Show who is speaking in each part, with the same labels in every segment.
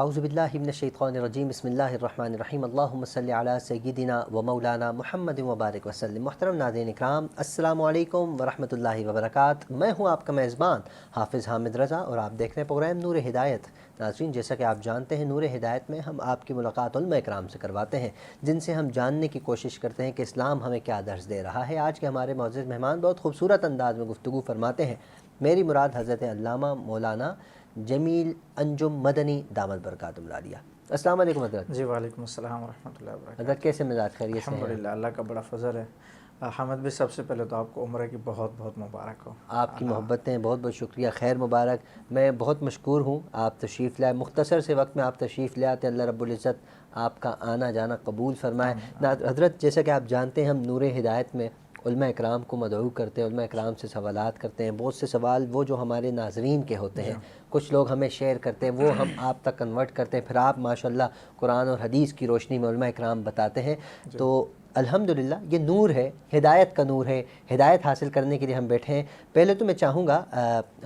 Speaker 1: اعوذ باللہ من الشیطان الرجیم بسم اللہ الرحمن الرحیم اللہم صلی علی سیدنا و مولانا محمد وبارک وسلم۔ محترم ناظرین اکرام، السلام علیکم ورحمۃ اللہ وبرکاتہ۔ میں ہوں آپ کا میزبان حافظ حامد رضا اور آپ دیکھ رہے ہیں پروگرام نور ہدایت۔ ناظرین، جیسا کہ آپ جانتے ہیں، نور ہدایت میں ہم آپ کی ملاقات علماء اکرام سے کرواتے ہیں، جن سے ہم جاننے کی کوشش کرتے ہیں کہ اسلام ہمیں کیا درس دے رہا ہے۔ آج کے ہمارے معزز مہمان بہت خوبصورت انداز میں گفتگو فرماتے ہیں۔ میری مراد حضرت علامہ مولانا جمیل انجم مدنی دامت برکاتہم العالیہ۔ السلام علیکم حضرت۔
Speaker 2: جی وعلیکم السلام ورحمۃ اللہ وبرکاتہ۔
Speaker 1: حضرت کیسے مزاج خیریت سے ہیں؟
Speaker 2: الحمدللہ، اللہ کا بڑا فضل ہے۔ حامد بھی سب سے پہلے تو آپ کو عمرہ کی بہت بہت مبارک ہو۔
Speaker 1: آپ کی محبتیں، بہت بہت شکریہ، خیر مبارک۔ میں بہت مشکور ہوں، آپ تشریف لائے، مختصر سے وقت میں آپ تشریف لے آتے۔ اللہ رب العزت آپ کا آنا جانا قبول فرمائے۔ حضرت، جیسا کہ آپ جانتے ہیں، ہم نور ہدایت میں علماء اکرام کو مدعو کرتے ہیں، علماء اکرام سے سوالات کرتے ہیں۔ بہت سے سوال وہ جو ہمارے ناظرین کے ہوتے ہیں، کچھ لوگ ہمیں شیئر کرتے ہیں، وہ ہم آپ تک کنورٹ کرتے ہیں، پھر آپ ماشاءاللہ قرآن اور حدیث کی روشنی میں علماء اکرام بتاتے ہیں۔ تو الحمدللہ یہ نور ہے، ہدایت کا نور ہے، ہدایت حاصل کرنے کے لیے ہم بیٹھے ہیں۔ پہلے تو میں چاہوں گا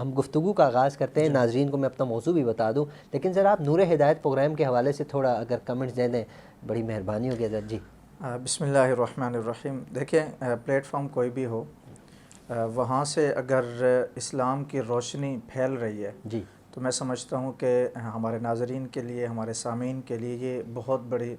Speaker 1: ہم گفتگو کا آغاز کرتے ہیں، ناظرین کو میں اپنا موضوع بھی بتا دوں، لیکن ذرا آپ نور ہدایت پروگرام کے حوالے سے تھوڑا اگر کمنٹس دے دیں، بڑی مہربانی ہوگی حضرت جی۔
Speaker 2: بسم اللہ الرحمن الرحیم۔ دیکھیں، پلیٹ فارم کوئی بھی ہو، وہاں سے اگر اسلام کی روشنی پھیل رہی ہے
Speaker 1: جی،
Speaker 2: تو میں سمجھتا ہوں کہ ہمارے ناظرین کے لیے، ہمارے سامعین کے لیے یہ بہت بڑی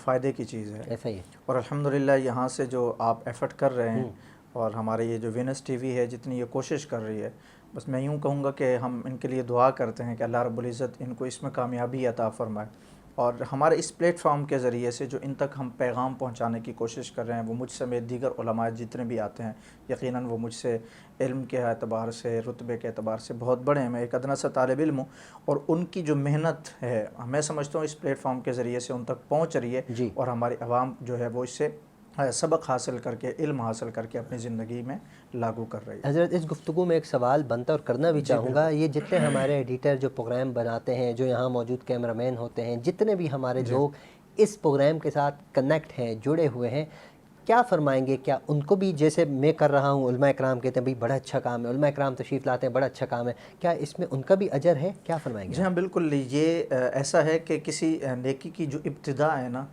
Speaker 2: فائدے کی چیز ہے۔
Speaker 1: ایسا ہی ہے۔
Speaker 2: اور الحمدللہ یہاں سے جو آپ ایفرٹ کر رہے ہیں اور ہمارے یہ جو وینس ٹی وی ہے جتنی یہ کوشش کر رہی ہے، بس میں یوں کہوں گا کہ ہم ان کے لیے دعا کرتے ہیں کہ اللہ رب العزت ان کو اس میں کامیابی عطا فرمائے۔ اور ہمارے اس پلیٹ فارم کے ذریعے سے جو ان تک ہم پیغام پہنچانے کی کوشش کر رہے ہیں، وہ مجھ سمیت دیگر علماء جتنے بھی آتے ہیں، یقیناً وہ مجھ سے علم کے اعتبار سے، رتبے کے اعتبار سے بہت بڑے ہیں۔ میں ایک ادنا سا طالب علم ہوں، اور ان کی جو محنت ہے میں سمجھتا ہوں اس پلیٹ فارم کے ذریعے سے ان تک پہنچ رہی ہے،
Speaker 1: جی،
Speaker 2: اور ہماری عوام جو ہے وہ اس سے سبق حاصل کر کے، علم حاصل کر کے اپنی زندگی میں لاگو کر رہی ہے۔
Speaker 1: حضرت، اس گفتگو میں ایک سوال بنتا اور کرنا بھی چاہوں گا، یہ جتنے ہمارے ایڈیٹر جو پروگرام بناتے ہیں، جو یہاں موجود کیمرہ مین ہوتے ہیں، جتنے بھی ہمارے لوگ اس پروگرام کے ساتھ کنیکٹ ہیں، جڑے ہوئے ہیں، کیا فرمائیں گے؟ کیا ان کو بھی جیسے میں کر رہا ہوں، علماء اکرام کہتے ہیں بھئی بڑا اچھا کام ہے، علماء اکرام تشریف لاتے ہیں، بڑا اچھا کام ہے، کیا اس میں ان کا بھی اجر ہے؟ کیا فرمائیں گے؟
Speaker 2: جی ہاں بالکل، یہ ایسا ہے کہ کسی نیکی کی جو ابتدا ہے نا،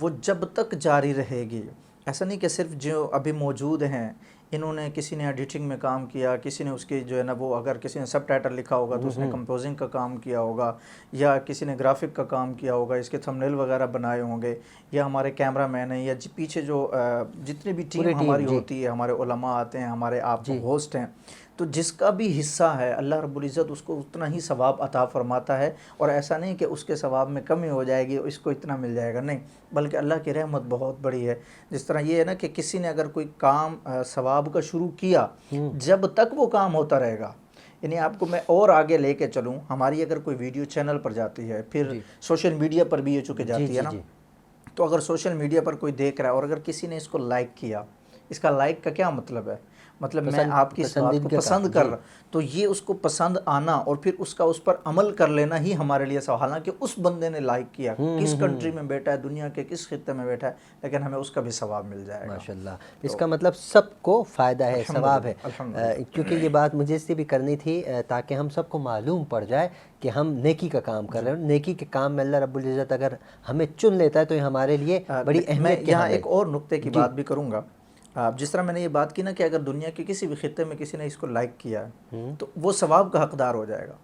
Speaker 2: وہ جب تک جاری رہے گی، ایسا نہیں کہ صرف جو ابھی موجود ہیں انہوں نے، کسی نے ایڈیٹنگ میں کام کیا، کسی نے اس کی جو ہے نا وہ، اگر کسی نے سب ٹائٹل لکھا ہوگا تو اس نے کمپوزنگ کا کام کیا ہوگا، یا کسی نے گرافک کا کام کیا ہوگا، اس کے تھمبنیل وغیرہ بنائے ہوں گے، یا ہمارے کیمرہ مین ہیں، یا پیچھے جو جتنی بھی ٹیم ہماری ہوتی ہے، ہمارے علماء آتے ہیں، ہمارے آپ ہوسٹ ہیں، تو جس کا بھی حصہ ہے اللہ رب العزت اس کو اتنا ہی ثواب عطا فرماتا ہے۔ اور ایسا نہیں کہ اس کے ثواب میں کمی ہو جائے گی، اس کو اتنا مل جائے گا، نہیں، بلکہ اللہ کی رحمت بہت بڑی ہے۔ جس طرح یہ ہے نا کہ کسی نے اگر کوئی کام ثواب کا شروع کیا، جب تک وہ کام ہوتا رہے گا، یعنی آپ کو میں اور آگے لے کے چلوں، ہماری اگر کوئی ویڈیو چینل پر جاتی ہے، پھر سوشل میڈیا پر بھی یہ چکے جاتی ہے نا، تو اگر سوشل میڈیا پر کوئی دیکھ رہا ہے اور اگر کسی نے اس کو لائک کیا، اس کا لائک کا کیا مطلب ہے؟ مطلب میں آپ کی اس بات کو پسند کر رہا، تو یہ اس کو پسند آنا اور پھر اس کا اس پر عمل کر لینا ہی ہمارے لیے سوال، حالانکہ اس بندے نے لائک کیا، کس کنٹری میں بیٹھا ہے، دنیا کے کس خطے میں بیٹھا ہے، لیکن ہمیں اس کا بھی ثواب مل جائے گا۔
Speaker 1: ماشاءاللہ، اس کا مطلب سب کو فائدہ ہے، ثواب ہے۔ کیونکہ یہ بات مجھے اس لیے بھی کرنی تھی تاکہ ہم سب کو معلوم پڑ جائے کہ ہم نیکی کا کام کر رہے ہیں، نیکی کے کام میں اللہ رب العزت اگر ہمیں چن لیتا ہے تو یہ ہمارے لیے بڑی اہمیت۔
Speaker 2: یہاں ایک اور نقطے کی بات بھی کروں گا، جس طرح میں نے یہ بات کی نا کہ اگر دنیا کے کسی بھی خطے میں کسی نے اس کو لائک کیا ہے تو وہ ثواب کا حقدار ہو جائے گا۔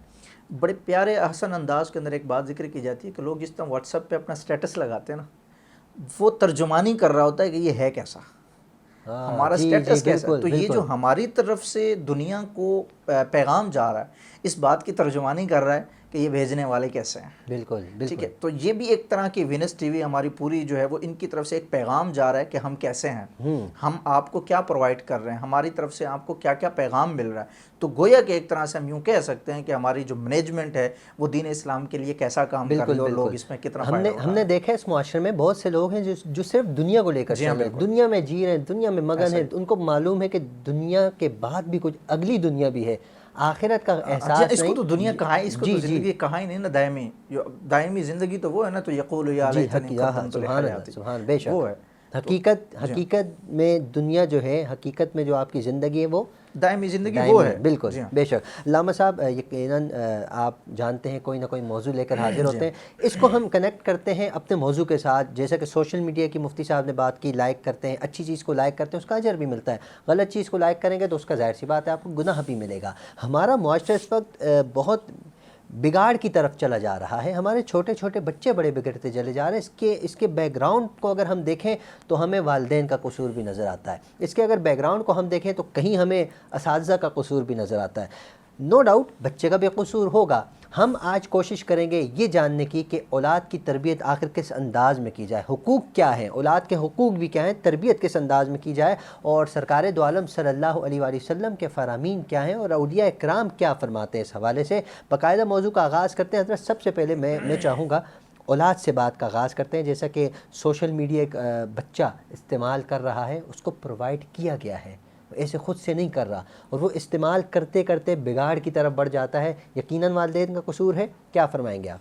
Speaker 2: بڑے پیارے احسن انداز کے اندر ایک بات ذکر کی جاتی ہے کہ لوگ جس طرح واٹس ایپ پہ اپنا سٹیٹس لگاتے ہیں نا، وہ ترجمانی کر رہا ہوتا ہے کہ یہ ہے کیسا، ہمارا سٹیٹس کیسا، تو یہ جو ہماری طرف سے دنیا کو پیغام جا رہا ہے، اس بات کی ترجمانی کر رہا ہے کہ یہ بھیجنے والے کیسے ہیں۔
Speaker 1: بالکل،
Speaker 2: ٹھیک ہے، تو یہ بھی ایک طرح کی وینس ٹی وی ہماری پوری جو ہے وہ ان کی طرف سے ایک پیغام جا رہا ہے کہ ہم کیسے ہیں، ہم آپ کو کیا پرووائڈ کر رہے ہیں، ہماری طرف سے آپ کو کیا کیا پیغام مل رہا ہے۔ تو گویا کہ ایک طرح سے ہم یوں کہہ سکتے ہیں کہ ہماری جو مینجمنٹ ہے وہ دین اسلام کے لیے کیسا کام کر رہی ہے اور لوگ اس میں کتنا فائدہ اٹھا رہے ہیں۔
Speaker 1: ہم نے دیکھا اس معاشرے میں بہت سے لوگ ہیں جو صرف دنیا کو لے کر چل رہے ہیں، دنیا میں جی رہے ہیں، دنیا میں مگن ہیں، ان کو معلوم ہے کہ دنیا کے بعد بھی کچھ اگلی دنیا بھی ہے، آخرت کا احساس نہیں۔
Speaker 2: اس کو تو دنیا کہاں ہے، اس کو تو زندگی کہاں ہی نہیں نا، دائمی زندگی تو وہ ہے نا، تو یقول یا لیتنی قدمت لحیاتی،
Speaker 1: سبحان، بے شک
Speaker 2: وہ ہے۔
Speaker 1: حقیقت میں دنیا جو ہے، حقیقت میں جو آپ کی زندگی ہے وہ
Speaker 2: دائمی زندگی
Speaker 1: دائمی
Speaker 2: وہ ہے.
Speaker 1: بالکل
Speaker 2: جی ہاں.
Speaker 1: بے شک. علامہ صاحب یقیناً آپ جانتے ہیں کوئی نہ کوئی موضوع لے کر حاضر ہوتے ہیں, اس کو ہم کنیکٹ کرتے ہیں اپنے موضوع کے ساتھ. جیسا کہ سوشل میڈیا کی مفتی صاحب نے بات کی, لائک کرتے ہیں, اچھی چیز کو لائک کرتے ہیں اس کا اجر بھی ملتا ہے, غلط چیز کو لائک کریں گے تو اس کا ظاہر سی بات ہے آپ کو گناہ بھی ملے گا. ہمارا معاشرہ اس وقت بہت بگاڑ کی طرف چلا جا رہا ہے, ہمارے چھوٹے چھوٹے بچے بڑے بگڑتے چلے جا رہے ہیں. اس کے بیک گراؤنڈ کو اگر ہم دیکھیں تو ہمیں والدین کا قصور بھی نظر آتا ہے. اس کے اگر بیک گراؤنڈ کو ہم دیکھیں تو کہیں ہمیں اساتذہ کا قصور بھی نظر آتا ہے. نو ڈاؤٹ بچے کا بھی قصور ہوگا. ہم آج کوشش کریں گے یہ جاننے کی کہ اولاد کی تربیت آخر کس انداز میں کی جائے, حقوق کیا ہیں, اولاد کے حقوق بھی کیا ہیں, تربیت کس انداز میں کی جائے, اور سرکار دو عالم صلی اللہ علیہ وآلہ وسلم کے فرامین کیا ہیں اور اولیاء کرام کیا فرماتے ہیں. اس حوالے سے باقاعدہ موضوع کا آغاز کرتے ہیں. حضرت سب سے پہلے میں چاہوں گا اولاد سے بات کا آغاز کرتے ہیں. جیسا کہ سوشل میڈیا ایک بچہ استعمال کر رہا ہے, اس کو پرووائڈ کیا گیا ہے, ایسے خود سے نہیں کر رہا, اور وہ استعمال کرتے کرتے بگاڑ کی طرف بڑھ جاتا ہے. یقیناً والدین کا قصور ہے. کیا فرمائیں گے آپ؟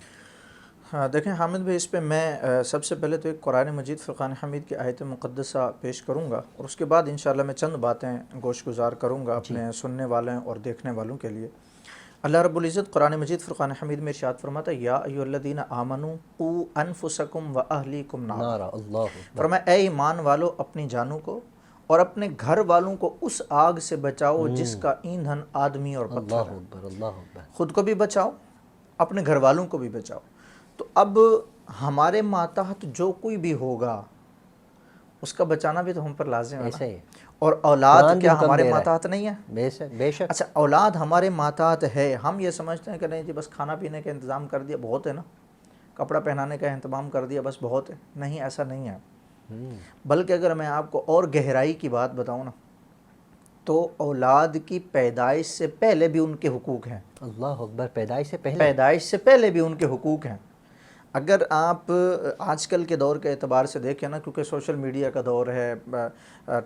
Speaker 2: ہاں دیکھیں حامد بھائی, اس پہ میں سب سے پہلے تو ایک قرآن مجید فرقان حمید کی آیت مقدسہ پیش کروں گا, اور اس کے بعد انشاءاللہ میں چند باتیں گوش گزار کروں گا اپنے سننے والوں اور دیکھنے والوں کے لیے. اللہ رب العزت قرآن مجید فرقان حمید میں ارشاد فرماتا ہے, یا ایھا الذین آمنوا قوا انفسکم واہلیکم نارا. فرمایا اے ایمان والو اپنی جانوں کو اور اپنے گھر والوں کو اس آگ سے بچاؤ جس کا ایندھن آدمی اور پتھر ہے. خود کو بھی بچاؤ, اپنے گھر والوں کو بھی بچاؤ. تو اب ہمارے ماتحت جو کوئی بھی ہوگا اس کا بچانا بھی تو ہم پر لازم ہے نا. اور اولاد کیا ہمارے ماتحت نہیں ہے؟
Speaker 1: بے شک.
Speaker 2: اچھا اولاد ہمارے ماتحت ہے, ہم یہ سمجھتے ہیں کہ نہیں جی بس کھانا پینے کا انتظام کر دیا بہت ہے نا, کپڑا پہنانے کا انتظام کر دیا بس بہت ہے. نہیں, ایسا نہیں ہے. بلکہ اگر میں آپ کو اور گہرائی کی بات بتاؤں نا, تو اولاد کی پیدائش سے پہلے بھی ان کے حقوق ہیں.
Speaker 1: اللہ اکبر, پیدائش سے
Speaker 2: پہلے بھی ان کے حقوق ہیں. اگر آپ آج کل کے دور کے اعتبار سے دیکھیں نا, کیونکہ سوشل میڈیا کا دور ہے,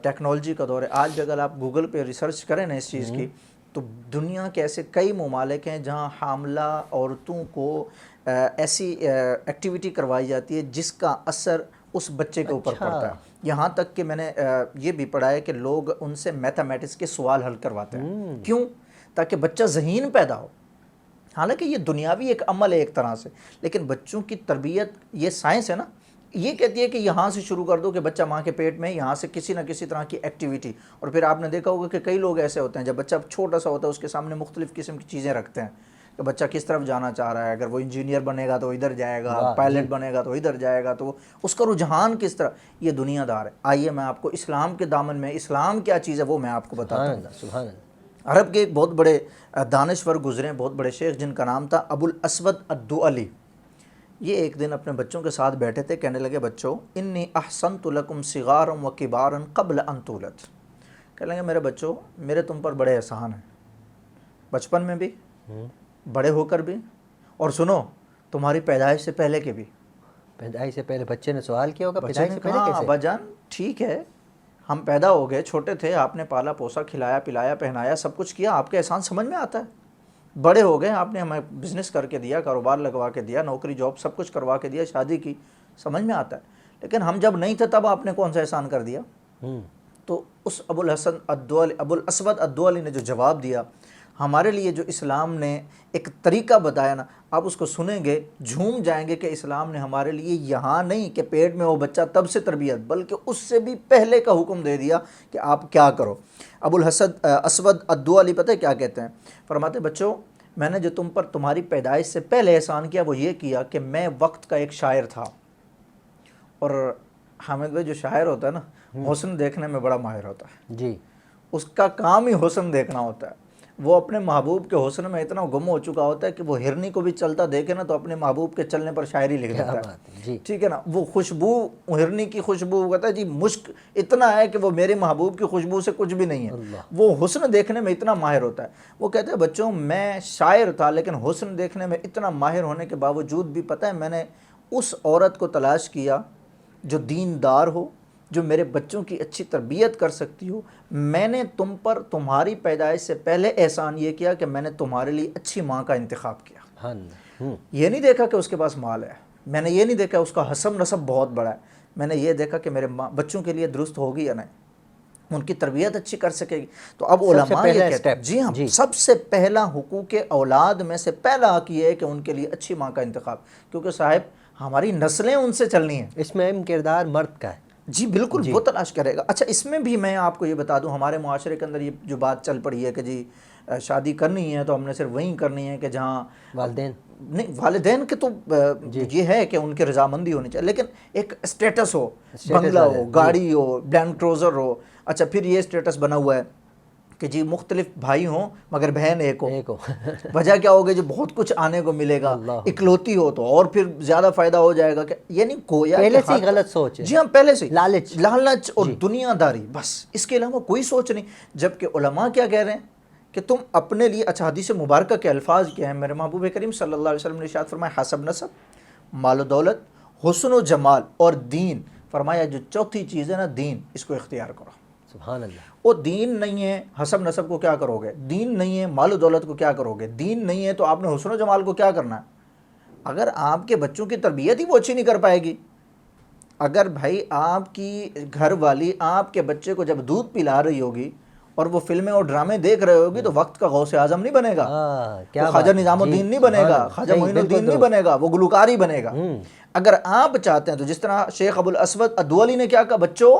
Speaker 2: ٹیکنالوجی کا دور ہے, آج بھی اگر آپ گوگل پہ ریسرچ کریں نا اس چیز کی, تو دنیا کے ایسے کئی ممالک ہیں جہاں حاملہ عورتوں کو ایسی ایکٹیویٹی کروائی جاتی ہے جس کا اثر اس بچے کے اوپر پڑتا ہے. یہاں تک کہ میں نے یہ بھی پڑھا ہے کہ لوگ ان سے میتھمیٹکس کے سوال حل کرواتے ہیں. کیوں؟ تاکہ بچہ ذہین پیدا ہو. حالانکہ یہ دنیاوی ایک عمل ہے ایک طرح سے, لیکن بچوں کی تربیت, یہ سائنس ہے نا, یہ کہتی ہے کہ یہاں سے شروع کر دو کہ بچہ ماں کے پیٹ میں یہاں سے کسی نہ کسی طرح کی ایکٹیویٹی. اور پھر آپ نے دیکھا ہوگا کہ کئی لوگ ایسے ہوتے ہیں جب بچہ چھوٹا سا ہوتا ہے اس کے سامنے مختلف قسم کی چیزیں رکھتے ہیں کہ بچہ کس طرف جانا چاہ رہا ہے. اگر وہ انجینئر بنے گا تو ادھر جائے گا, پائلٹ بنے گا تو ادھر جائے گا, تو اس کا رجحان کس طرح. یہ دنیا دار ہے. آئیے میں آپ کو اسلام کے دامن میں اسلام کیا چیز ہے وہ میں آپ کو بتاتا ہوں.
Speaker 1: سبحان اللہ.
Speaker 2: عرب کے ایک بہت بڑے دانشور گزرے, بہت بڑے شیخ, جن کا نام تھا ابو الاسود الدؤلی. یہ ایک دن اپنے بچوں کے ساتھ بیٹھے تھے, کہنے لگے بچوں انی احسنت لکم صغارا و کبارا قبل ان تولد. کہنے لگے میرے بچوں میرے تم پر بڑے احسان ہیں, بچپن میں بھی, بڑے ہو کر بھی, اور سنو تمہاری پیدائش سے پہلے کے بھی.
Speaker 1: پیدائش سے پہلے بچے نے سوال کیا ہوگا,
Speaker 2: بچے نے کہا ابا جان ٹھیک ہے ہم پیدا ہو گئے, چھوٹے تھے, آپ نے پالا پوسا, کھلایا پلایا, پہنایا, سب کچھ کیا, آپ کے احسان سمجھ میں آتا ہے. بڑے ہو گئے, آپ نے ہمیں بزنس کر کے دیا, کاروبار لگوا کے دیا, نوکری جاب سب کچھ کروا کے دیا, شادی کی, سمجھ میں آتا ہے. لیکن ہم جب نہیں تھے تب آپ نے کون سا احسان کر دیا؟ تو اس ابو الاسود الدؤلی نے جو جواب دیا, ہمارے لیے جو اسلام نے ایک طریقہ بتایا نا, آپ اس کو سنیں گے جھوم جائیں گے کہ اسلام نے ہمارے لیے یہاں نہیں کہ پیٹ میں وہ بچہ تب سے تربیت, بلکہ اس سے بھی پہلے کا حکم دے دیا کہ آپ کیا کرو. ابو الاسود الدؤلی پتہ ہے کیا کہتے ہیں؟ فرماتے بچوں میں نے جو تم پر تمہاری پیدائش سے پہلے احسان کیا وہ یہ کیا کہ میں وقت کا ایک شاعر تھا. اور حامد بھائی جو شاعر ہوتا ہے نا, حسن دیکھنے میں بڑا ماہر ہوتا ہے.
Speaker 1: جی,
Speaker 2: اس کا کام ہی حسن دیکھنا ہوتا ہے. وہ اپنے محبوب کے حسن میں اتنا گم ہو چکا ہوتا ہے کہ وہ ہرنی کو بھی چلتا دیکھے نا تو اپنے محبوب کے چلنے پر شاعری لکھ دیتا ہے. ٹھیک ہے نا, وہ خوشبو, ہرنی کی خوشبو, وہ کہتا ہے جی مشک اتنا ہے کہ وہ میرے محبوب کی خوشبو سے کچھ بھی نہیں ہے. وہ حسن دیکھنے میں اتنا ماہر ہوتا ہے. وہ کہتے ہیں بچوں میں شاعر تھا لیکن حسن دیکھنے میں اتنا ماہر ہونے کے باوجود بھی پتہ ہے میں نے اس عورت کو تلاش کیا جو دیندار ہو, جو میرے بچوں کی اچھی تربیت کر سکتی ہو. میں نے تم پر تمہاری پیدائش سے پہلے احسان یہ کیا کہ میں نے تمہارے لیے اچھی ماں کا انتخاب کیا. یہ نہیں دیکھا کہ اس کے پاس مال ہے, میں نے یہ نہیں دیکھا اس کا حسب نسب بہت بڑا ہے, میں نے یہ دیکھا کہ میرے بچوں کے لیے درست ہوگی یا نہیں. ان کی تربیت اچھی کر سکے گی. تو اب علماء یہ کہتے ہیں جی ہاں سب سے پہلا حقوق اولاد میں سے پہلا حق یہ ہے کہ ان کے لیے اچھی ماں کا انتخاب, کیونکہ صاحب ہماری نسلیں ان سے چلنی ہیں.
Speaker 1: اس میں اہم کردار مرد کا ہے.
Speaker 2: جی بالکل وہ تلاش کرے گا. اچھا اس میں بھی میں آپ کو یہ بتا دوں, ہمارے معاشرے کے اندر یہ جو بات چل پڑی ہے کہ جی شادی کرنی ہے تو ہم نے صرف وہیں کرنی ہے کہ جہاں
Speaker 1: والدین,
Speaker 2: نہیں والدین کے تو یہ ہے کہ ان کی رضامندی ہونی چاہیے, لیکن ایک اسٹیٹس ہو, بنگلہ ہو, گاڑی ہو, لینڈ کروزر ہو. اچھا پھر یہ اسٹیٹس بنا ہوا ہے کہ جی مختلف بھائی ہوں مگر بہن ایک ہو. وجہ کیا ہوگی, جو بہت کچھ آنے کو ملے گا. اکلوتی ہو تو اور پھر زیادہ فائدہ ہو جائے گا. کہ یعنی گویا
Speaker 1: پہلے سے غلط سوچ ہے.
Speaker 2: جی ہاں پہلے سے
Speaker 1: لالچ
Speaker 2: اور دنیا داری, بس اس کے علاوہ کوئی سوچ نہیں. جبکہ علماء کیا کہہ رہے ہیں کہ تم اپنے لیے, اچھا حدیث مبارکہ کے الفاظ کیا ہیں, میرے محبوب کریم صلی اللہ علیہ وسلم نے ارشاد فرمایا حسب نسب, مال و دولت, حسن و جمال اور دین. فرمایا جو چوتھی چیز ہے نا دین, اس کو اختیار کرو.
Speaker 1: سبحان اللہ.
Speaker 2: وہ دین نہیں ہے حسب نسب کو کیا کرو گے, دین نہیں ہے مال و دولت کو کیا کرو گے, دین نہیں ہے تو آپ نے حسن و جمال کو کیا کرنا ہے. اگر آپ کے بچوں کی تربیت ہی وہ اچھی نہیں کر پائے گی, اگر بھائی آپ کی گھر والی آپ کے بچے کو جب دودھ پلا رہی ہوگی اور وہ فلمیں اور ڈرامے دیکھ رہے ہوگی تو وقت کا غوث اعظم نہیں بنے گا, وہ خواجہ نظام الدین نہیں بنے گا, خواجہ معین الدین نہیں بنے گا, وہ گلوکار ہی بنے گا. اگر آپ چاہتے ہیں تو جس طرح شیخ ابو الاسود الدولی نے کیا کہا, بچوں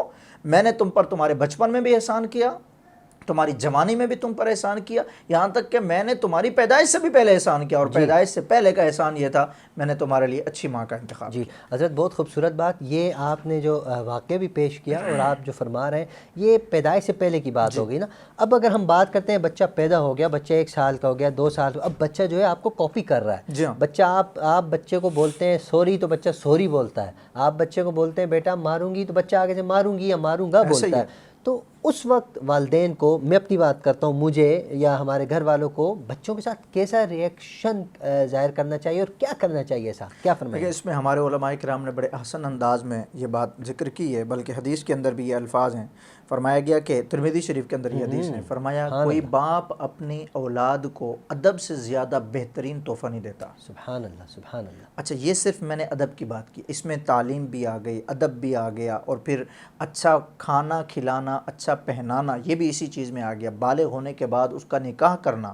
Speaker 2: میں نے تم پر تمہارے بچپن میں بھی احسان کیا, تمہاری جوانی میں بھی تم پر احسان کیا, یہاں تک کہ میں نے تمہاری پیدائش سے بھی پہلے احسان کیا, اور پیدائش سے پہلے کا احسان یہ تھا میں نے تمہارے لیے اچھی ماں کا انتخاب کیا.
Speaker 1: جی حضرت بہت خوبصورت بات, یہ آپ نے جو واقعہ بھی پیش کیا اور آپ جو فرما رہے ہیں یہ پیدائش سے پہلے کی بات ہو گئی نا. اب اگر ہم بات کرتے ہیں بچہ پیدا ہو گیا, بچہ 1 سال کا ہو گیا, 2 سال, اب بچہ جو ہے آپ کو کاپی کر رہا ہے. بچہ آپ بچے کو بولتے ہیں سوری تو بچہ سوری بولتا ہے, آپ بچے کو بولتے ہیں بیٹا ماروں گی تو بچہ آگے سے ماروں گی یا ماروں گا بولتا ہے. تو اس وقت والدین کو, میں اپنی بات کرتا ہوں, مجھے یا ہمارے گھر والوں کو بچوں کے ساتھ کیسا ریئیکشن ظاہر کرنا چاہیے اور کیا کرنا چاہیے صاحب, کیا فرمائیں؟
Speaker 2: اس میں ہمارے علماء کرام نے بڑے احسن انداز میں یہ بات ذکر کی ہے, بلکہ حدیث کے اندر بھی یہ الفاظ ہیں. فرمایا گیا کہ ترمذی شریف کے اندر یہ حدیث ہے, فرمایا کوئی باپ اپنی اولاد کو ادب سے زیادہ بہترین تحفہ نہیں دیتا.
Speaker 1: سبحان اللہ سبحان اللہ.
Speaker 2: اچھا یہ صرف میں نے ادب کی بات کی, اس میں تعلیم بھی آ گئی, ادب بھی آ گیا, اور پھر اچھا کھانا کھلانا, اچھا پہنانا, یہ بھی اسی چیز میں آ گیا. بالغ ہونے کے بعد اس کا نکاح کرنا,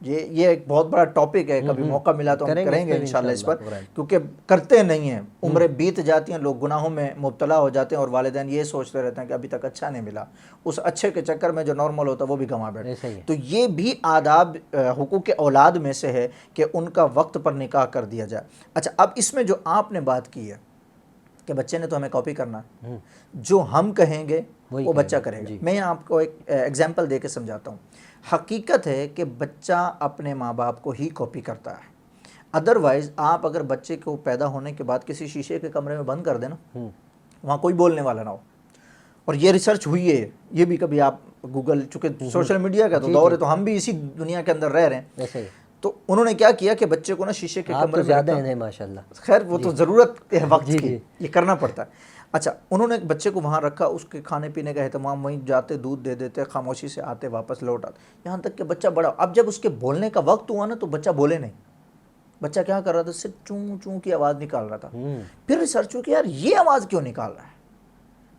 Speaker 2: یہ ایک بہت بڑا ٹاپک ہے, کبھی موقع ملا تو ہم کریں گے انشاءاللہ اس پر, کیونکہ کرتے نہیں ہیں, عمریں بیت جاتی ہیں, لوگ گناہوں میں مبتلا ہو جاتے ہیں, اور والدین یہ سوچتے رہتے ہیں کہ ابھی تک اچھا نہیں ملا, اس اچھے کے چکر میں جو نارمل ہوتا ہے وہ بھی گنوا بیٹھے. تو یہ بھی آداب حقوق اولاد میں سے ہے کہ ان کا وقت پر نکاح کر دیا جائے. اچھا اب اس میں جو آپ نے بات کی ہے کہ بچے نے تو ہمیں کاپی کرنا ہے, جو ہم کہیں گے وہ بچہ کرے گا. میں آپ کو ایک ایگزامپل دے کے سمجھاتا ہوں. حقیقت ہے کہ بچہ اپنے ماں باپ کو ہی کاپی کرتا ہے. ادروائز آپ اگر بچے کو پیدا ہونے کے بعد کسی شیشے کے کمرے میں بند کر دیں نا, وہاں کوئی بولنے والا نہ ہو, اور یہ ریسرچ ہوئی ہے, یہ بھی کبھی آپ گوگل, چونکہ سوشل میڈیا کا تو دور ہے تو ہم بھی اسی دنیا کے اندر رہ رہے ہیں, تو انہوں نے کیا کیا کہ بچے کو نا شیشے کے کمرے میں
Speaker 1: زیادہ ہیں ماشاءاللہ,
Speaker 2: خیر وہ تو ضرورت ہے وقت کی, یہ کرنا پڑتا ہے. اچھا انہوں نے بچے کو وہاں رکھا, اس کے کھانے پینے کا اہتمام, وہیں جاتے دودھ دے دیتے, خاموشی سے آتے واپس لوٹ آتے, یہاں تک کہ بچہ بڑا. اب جب اس کے بولنے کا وقت ہوا نا تو بچہ بولے نہیں. بچہ کیا کر رہا تھا, صرف چوں چوں کی آواز نکال رہا تھا. پھر ریسرچ ہو کہ یار یہ آواز کیوں نکال رہا ہے,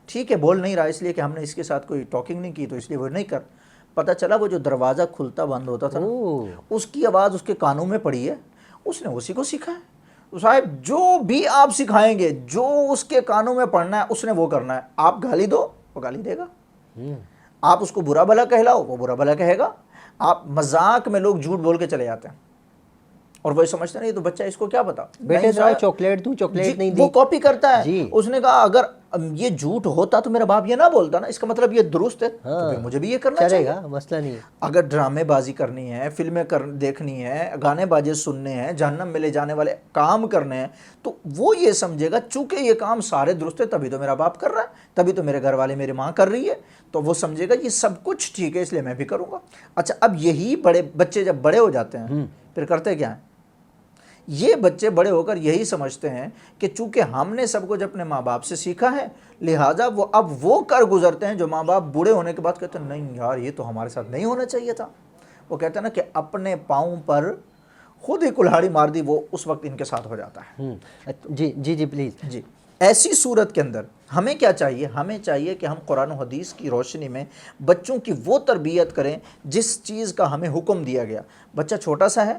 Speaker 2: ٹھیک ہے بول نہیں رہا اس لیے کہ ہم نے اس کے ساتھ کوئی ٹاکنگ نہیں کی تو اس لیے وہ نہیں کر. پتہ چلا وہ جو دروازہ کھلتا بند ہوتا تھا اس کی آواز اس کے کانوں میں پڑی ہے, اس نے اسی کو سیکھا ہے. تو صاحب جو بھی آپ سکھائیں گے, جو اس کے کانوں میں پڑھنا ہے اس نے وہ کرنا ہے. آپ گالی دو وہ گالی دے گا, آپ اس کو برا بھلا کہلاؤ وہ برا بھلا کہے گا. آپ مذاق میں لوگ جھوٹ بول کے چلے جاتے ہیں اور وہ سمجھتے نہیں تو بچہ اس کو کیا پتا,
Speaker 1: بیٹے چاکلیٹ دوں, چاکلیٹ نہیں دی,
Speaker 2: وہ کاپی کرتا ہے. اس نے کہا اگر یہ جھوٹ ہوتا تو میرا باپ یہ نہ بولتا نا, اس کا مطلب یہ درست ہے, تو پھر مجھے بھی یہ کرنا چاہیے.
Speaker 1: مسئلہ نہیں ہے.
Speaker 2: اگر ڈرامے بازی کرنی ہے, فلمیں دیکھنی ہے, گانے باجے سننے ہیں, جہنم میں لے جانے والے کام کرنے ہیں, تو وہ یہ سمجھے گا چونکہ یہ کام سارے درست ہے تبھی تو میرا باپ کر رہا ہے, تبھی تو میرے گھر والے میری ماں کر رہی ہے, تو وہ سمجھے گا یہ سب کچھ ٹھیک ہے اس لیے میں بھی کروں گا. اچھا اب یہی بچے جب بڑے ہو جاتے ہیں پھر کرتے کیا ہیں, یہ بچے بڑے ہو کر یہی سمجھتے ہیں کہ چونکہ ہم نے سب کچھ اپنے ماں باپ سے سیکھا ہے لہٰذا وہ اب وہ کر گزرتے ہیں جو ماں باپ بوڑھے ہونے کے بعد کہتے ہیں نہیں یار یہ تو ہمارے ساتھ نہیں ہونا چاہیے تھا. وہ کہتے ہیں نا کہ اپنے پاؤں پر خود ہی کلہاڑی مار دی, وہ اس وقت ان کے ساتھ ہو جاتا ہے.
Speaker 1: جی جی جی پلیز.
Speaker 2: جی ایسی صورت کے اندر ہمیں کیا چاہیے؟ ہمیں چاہیے کہ ہم قرآن و حدیث کی روشنی میں بچوں کی وہ تربیت کریں جس چیز کا ہمیں حکم دیا گیا۔ بچہ چھوٹا سا ہے،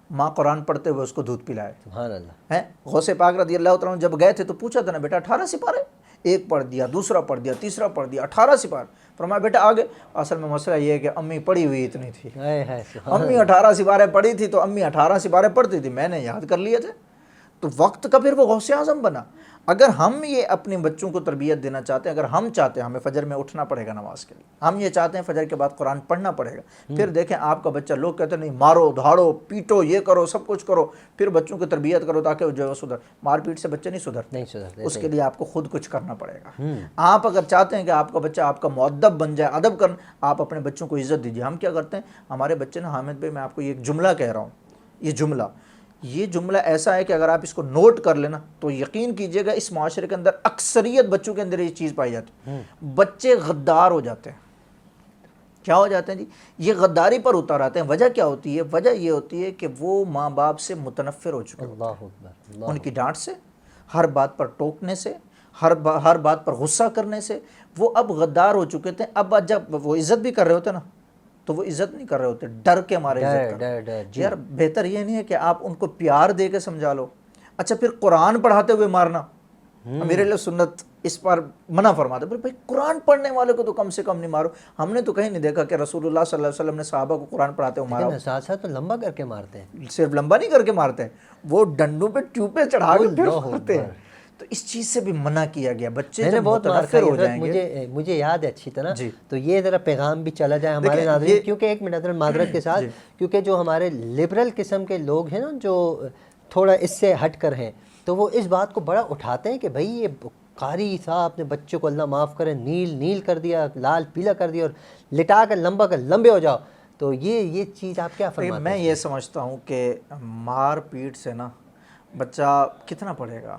Speaker 2: ماں قرآن پڑھتے ہوئے اس کو دودھ پلائے۔
Speaker 1: سبحان اللہ۔
Speaker 2: ہیں غوث پاک رضی اللہ تعالیٰ عنہ جب گئے تھے تو پوچھا تھا نا، بیٹا 18 سپارے؟ ایک پڑھ دیا، دوسرا پڑھ دیا، تیسرا پڑھ دیا، 18 سپارے۔ فرمایا بیٹا آگے۔ اصل میں مسئلہ یہ ہے کہ امی پڑھی ہوئی اتنی تھی، امی 18 سپارے پڑھی تھی تو امی 18 سپارے پڑھتی تھی، میں نے یاد کر لیے تھے، تو وقت کا پھر وہ غوث اعظم بنا۔ اگر ہم یہ اپنے بچوں کو تربیت دینا چاہتے ہیں، اگر ہم چاہتے ہیں ہمیں فجر میں اٹھنا پڑے گا نماز کے لیے، ہم یہ چاہتے ہیں فجر کے بعد قرآن پڑھنا پڑے گا، پھر دیکھیں آپ کا بچہ، لوگ کہتے ہیں نہیں مارو دھاڑو پیٹو یہ کرو سب کچھ کرو، پھر بچوں کی تربیت کرو تاکہ وہ جو ہے سدھر۔ مار پیٹ سے بچے نہیں سدھرتے، اس کے لیے آپ کو خود کچھ کرنا پڑے گا۔ آپ اگر چاہتے ہیں کہ آپ کا بچہ آپ کا مؤدب بن جائے، ادب کرنا، آپ اپنے بچوں کو عزت دیجیے۔ ہم کیا کرتے ہیں، ہمارے بچے نا، حامد بھائی میں آپ کو ایک جملہ کہہ رہا ہوں، یہ جملہ ایسا ہے کہ اگر آپ اس کو نوٹ کر لینا تو یقین کیجئے گا اس معاشرے کے اندر اکثریت بچوں کے اندر یہ چیز پائی جاتی ہے، بچے غدار ہو جاتے ہیں۔ کیا ہو جاتے ہیں جی؟ یہ غداری پر اتر آتے ہیں۔ وجہ کیا ہوتی ہے؟ وجہ یہ ہوتی ہے کہ وہ ماں باپ سے متنفر ہو چکے
Speaker 1: اللہ اکبر،
Speaker 2: ان کی ڈانٹ سے، ہر بات پر ٹوکنے سے، ہر بات پر غصہ کرنے سے وہ اب غدار ہو چکے تھے۔ اب جب وہ عزت بھی کر رہے ہوتے نا تو وہ عزت نہیں کر رہے ہوتے، ڈر کے مارے عزت کر رہے ہوتے۔ یار بہتر یہ نہیں ہے کہ آپ ان کو پیار دے کے سمجھا لو؟ اچھا پھر قرآن پڑھاتے ہوئے مارنا، میرے لیے سنت اس پر منع فرماتے ہیں، بھائی قرآن پڑھنے والے کو تو کم سے کم نہیں مارو۔ ہم نے تو کہیں نہیں دیکھا کہ رسول اللہ صلی اللہ علیہ وسلم نے صحابہ کو قرآن پڑھاتے ہوئے مارا۔
Speaker 1: ساتھ ساتھ تو لمبا کر کے مارتے ہیں،
Speaker 2: صرف لمبا نہیں کر کے مارتے ہیں، وہ ڈنڈوں پہ ٹیوبیں چڑھا کے پھر مارتے ہیں۔ تو اس چیز سے بھی منع کیا گیا، بچے جب متنفر ہو جائیں گے۔
Speaker 1: مجھے یاد ہے اچھی طرح، تو یہ ذرا پیغام بھی چلا جائے ہمارے ناظرین، کیونکہ ایک منٹ معذرت کے ساتھ، کیونکہ جو ہمارے لبرل قسم کے لوگ ہیں نا، جو تھوڑا اس سے ہٹ کر ہیں، تو وہ اس بات کو بڑا اٹھاتے ہیں کہ بھائی یہ قاری صاحب نے بچے کو اللہ معاف کرے نیل کر دیا، لال پیلا کر دیا، اور لٹا کر لمبا کر لمبے ہو جاؤ۔ تو یہ چیز آپ کیا فرماتے ہیں؟
Speaker 2: میں یہ سمجھتا ہوں کہ مار پیٹ سے نا بچہ کتنا پڑھے گا،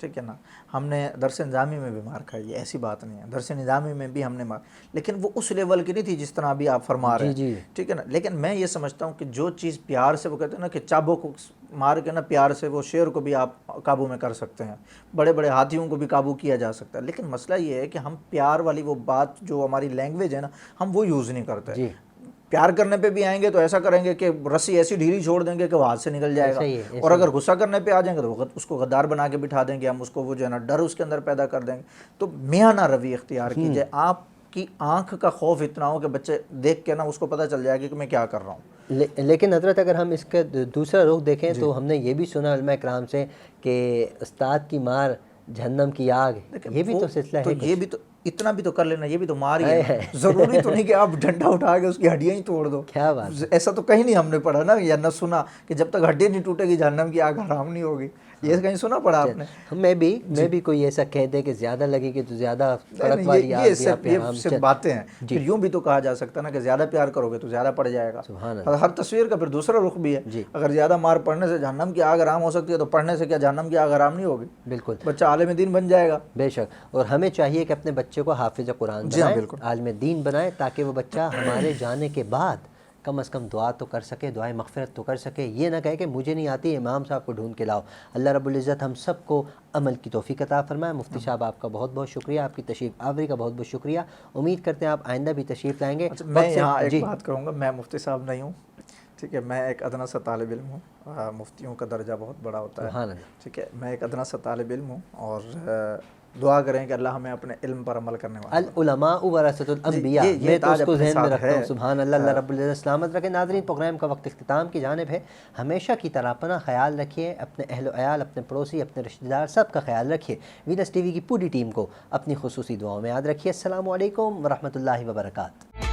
Speaker 2: ٹھیک ہے نا؟ ہم نے درس نظامی میں بھی مار کھائی ہے، ایسی بات نہیں ہے، درس نظامی میں بھی ہم نے مار، لیکن وہ اس لیول کی نہیں تھی جس طرح ابھی آپ فرما رہے ہیں، ٹھیک ہے نا؟ لیکن میں یہ سمجھتا ہوں کہ جو چیز پیار سے، وہ کہتے ہیں نا کہ چابوں کو مار کے نا پیار سے وہ شیر کو بھی آپ قابو میں کر سکتے ہیں، بڑے بڑے ہاتھیوں کو بھی قابو کیا جا سکتا ہے، لیکن مسئلہ یہ ہے کہ ہم پیار والی وہ بات جو ہماری لینگویج ہے نا، ہم وہ یوز نہیں کرتے۔ پیار کرنے پہ بھی آئیں گے تو ایسا کریں گے کہ رسی ایسی ڈھیلی چھوڑ دیں گے کہ وہ ہاتھ سے نکل جائے گا، اور اگر غصہ کرنے پہ آ جائیں گے تو اس کو غدار بنا کے بٹھا دیں گے ہم، اس کو وہ جو ہے نا ڈر اس کے اندر پیدا کر دیں گے۔ تو میانہ روی اختیار کیجئے، آپ کی آنکھ کا خوف اتنا ہو کہ بچے دیکھ کے نا اس کو پتہ چل جائے گا کہ میں کیا کر رہا ہوں۔
Speaker 1: لیکن حضرت اگر ہم اس کا دوسرا رخ دیکھیں تو ہم نے یہ بھی سنا علماء کرام سے کہ استاد کی مار جہنم کی آگ، یہ بھی تو سلسلہ ہے۔
Speaker 2: یہ بھی تو اتنا بھی تو کر لینا، یہ بھی تو مار ہی ہے، ضروری تو نہیں کہ آپ ڈنڈا اٹھا کے اس کی ہڈیاں ہی توڑ دو۔
Speaker 1: کیا بات،
Speaker 2: ایسا تو کہیں نہیں ہم نے پڑھا نا یا نہ سنا کہ جب تک ہڈی نہیں ٹوٹے گی جہنم کی آگ حرام نہیں ہوگی، یہ کہیں سنا پڑا آپ نے؟
Speaker 1: میں بھی کوئی ایسا کہہ دے کہ زیادہ لگے کہ تو زیادہ کڑک والی آگ بھی آپ پہ حرام۔
Speaker 2: یہ صرف باتیں ہیں، پھر یوں بھی تو کہا جا سکتا نا کہ زیادہ پیار کرو گے تو زیادہ پڑ جائے گا۔ ہر تصویر کا پھر دوسرا رخ بھی ہے، اگر زیادہ مار پڑنے سے جہنم کی آگ حرام ہو سکتی ہے تو پڑھنے سے کیا جہنم کی آگ حرام نہیں ہوگی؟ بالکل، بچہ عالم دین بن جائے گا۔
Speaker 1: بے شک، اور ہمیں چاہیے کہ اپنے بچے کو حافظ قرآن بنائیں، عالم دین بنائیں، تاکہ وہ بچہ ہمارے جانے کے بعد کم از کم دعا تو کر سکے، دعائے مغفرت تو کر سکے، یہ نہ کہے کہ مجھے نہیں آتی، امام صاحب کو ڈھونڈ کے لاؤ۔ اللہ رب العزت ہم سب کو عمل کی توفیق عطا فرمائے۔ مفتی صاحب آپ کا بہت بہت شکریہ، آپ کی تشریف آوری کا بہت بہت شکریہ، امید کرتے ہیں آپ آئندہ بھی تشریف لائیں گے۔
Speaker 2: میں یہاں ایک بات کروں گا، میں مفتی صاحب نہیں ہوں، ٹھیک ہے، میں ایک ادنا سا طالب علم ہوں، مفتیوں کا درجہ بہت بڑا ہوتا ہے، ٹھیک ہے، میں ایک ادنا سا طالب علم ہوں، اور دعا کریں کہ اللہ ہمیں اپنے علم پر عمل کرنے والا۔
Speaker 1: العلماء ورثۃ الانبیاء، میں تو اس کو ذہن میں رکھتا ہوں، سبحان اللہ، اللہ رب العزت سلامت رکھے۔ ناظرین، پروگرام کا وقت اختتام کی جانب ہے، ہمیشہ کی طرح اپنا خیال رکھیے، اپنے اہل و عیال، اپنے پڑوسی، اپنے رشتہ دار، سب کا خیال رکھیے۔ وینس ٹی وی کی پوری ٹیم کو اپنی خصوصی دعاؤں میں یاد رکھیے۔ السلام علیکم ورحمۃ اللہ وبرکاتہ۔